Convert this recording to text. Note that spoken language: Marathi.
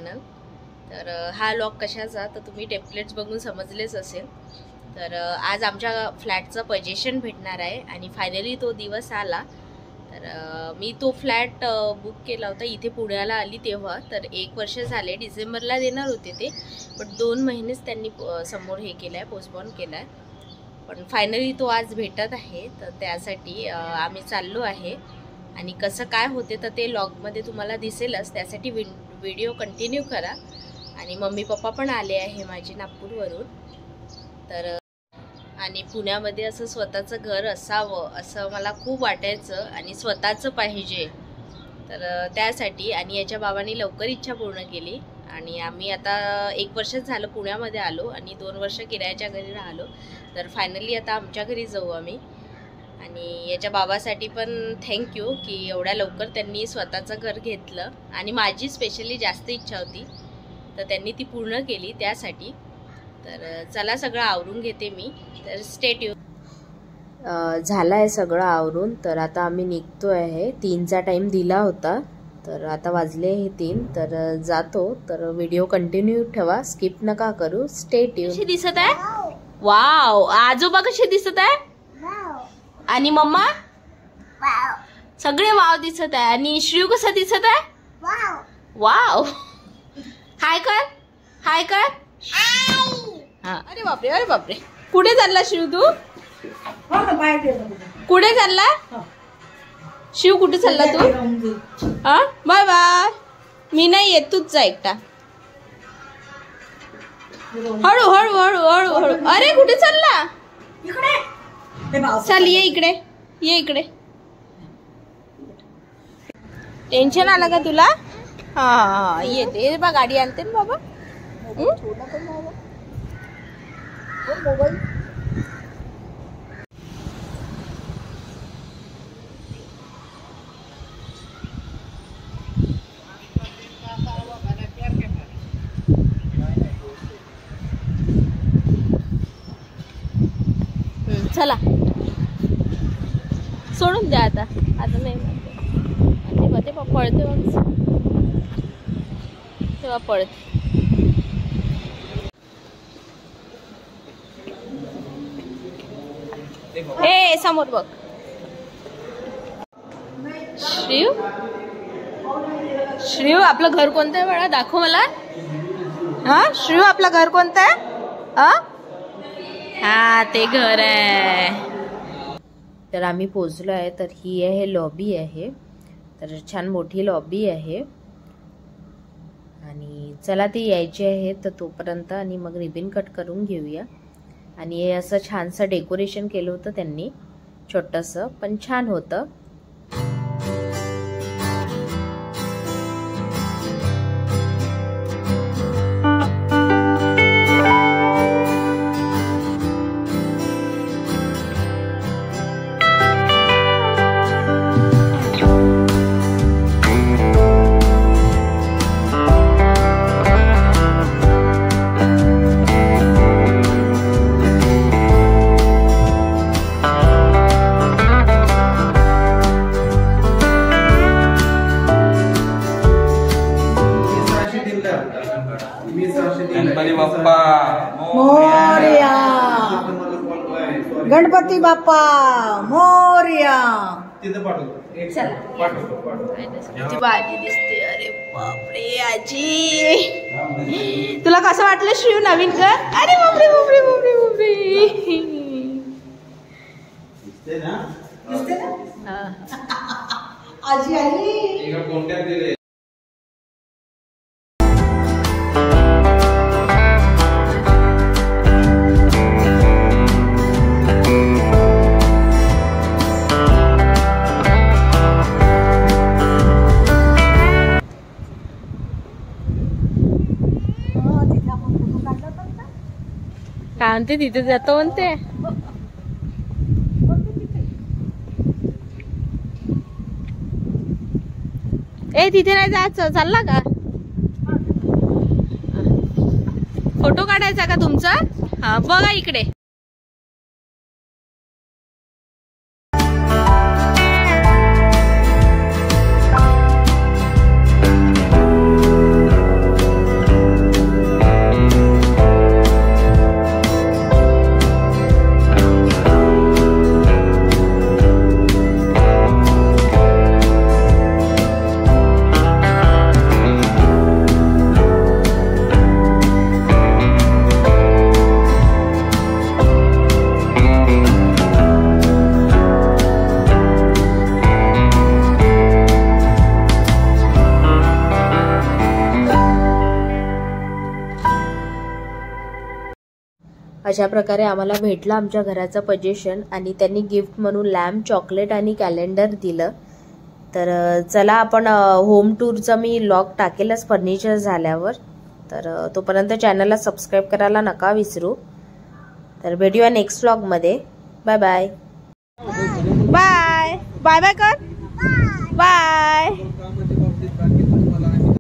चॅनल. तर हा व्लॉग कशाचा तर तुम्ही टेम्पलेट्स बघून समजलेच असेल. तर आज आमच्या फ्लॅटचं पोझिशन भेटणार आहे आणि फायनली तो दिवस आला. तर मी तो फ्लॅट बुक केला होता इथे पुण्याला आली तेव्हा. तर 1 वर्ष झाले, डिसेंबरला देणार होते ते, पण 2 महिनेच त्यांनी समोर हे केलं आहे, पोस्टपोन केला आहे. पण फायनली तो आज भेटत आहे. तर त्यासाठी आम्ही चाललो आहे आणि कसं काय होते तर ते व्लॉगमध्ये तुम्हाला दिसेलच. त्यासाठी व्हिडिओ कंटिन्यू करा. आणि मम्मी पप्पा पण आले आहे माझे नागपूरवरून. तर आणि पुण्यामध्ये असं स्वतःचं घर असावं असं मला खूप वाटायचं आणि स्वतःचं पाहिजे. तर त्यासाठी आणि याच्या बाबांनी लवकर इच्छा पूर्ण केली आणि आम्ही आता 1 वर्षच झालं पुण्यामध्ये आलो आणि 2 वर्ष किरायाच्या घरी राहिलो. तर फायनली आता आमच्या घरी जाऊ आम्ही. आणि याच्या बाबासाठी पण थँक्यू की एवढ्या लवकर त्यांनी स्वतःचं घर घेतलं आणि माझी स्पेशली जास्त इच्छा होती तर त्यांनी ती पूर्ण केली त्यासाठी. तर चला सगळं आवरून घेते मी. तर स्टे ट्यून. झालं आहे सगळं आवरून. तर आता आम्ही निघतो आहे. 3चा टाईम दिला होता तर आता वाजले हे 3. तर जातो. तर व्हिडिओ कंटिन्यू ठेवा, स्किप नका करू. Stay tune. कशी दिसत आहे? वाव. आजोबा कसे दिसत आहे? आणि मम्मा? सगळे वाव दिसत आहे. आणि श्रीव कसं दिसत आहे? वाव. हाय कर, हाय कर. हा. अरे बापरे, अरे बापरे. कुठे चालला शिव तू? कुठे चालला शिव? कुठे चालला तू? हा, बाय बाय. मी नाही येत, तूच जा एकटा. हळू हळू हळू हळू हळू. अरे कुठे चालला? चल ये इकडे, ये इकडे. टेन्शन आलं का तुला? हा हा येते बा, गाडी आणते ना बाबा. चला सोडून द्या आता. आता नाही म्हणते तेव्हा पळते मग, तेव्हा पळते. हे समोर बघ. श्रीव, श्रीव आपलं घर कोणतं आहे बाळा? दाखव मला. हा श्रीव आपलं घर कोणतं आहे? हा ते घर आहे. तर आम्ही पोहोचलो आहे. तर ही आहे लॉबी आहे. तर छान मोठी लॉबी आहे आणि चला ती यायची आहे तर तोपर्यंत आणि मग रिबिन कट करून घेऊया. आणि हे असं छानसं डेकोरेशन केलं होतं त्यांनी, छोटंसं पण छान होतं. गणपती बाप्पा मोरया. भाजी दिसते. अरे बापरे आजी, तुला कसं वाटलं श्रीव नवीन घर? अरे बापरे बापरे बापरे बापरे. आजी आजी. काय म्हणते तिथे जातो म्हणते. ए तिथे नाही जायचं. चालला का? फोटो काढायचा का तुमचा? हा बघा इकडे. अशा प्रकारे आम्हाला भेटलं आमच्या घराचं पोझिशन आणि त्यांनी गिफ्ट म्हणून लॅम्प, चॉकलेट आणि कॅलेंडर दिलं. तर चला आपण होम टूरचा मी लॉग टाकेलच फर्निचर झाल्यावर. तर तोपर्यंत चॅनलला सबस्क्राईब करायला नका विसरू. तर भेटूया नेक्स्ट व्लॉगमध्ये. Bye bye. Bye bye bye कर. बाय.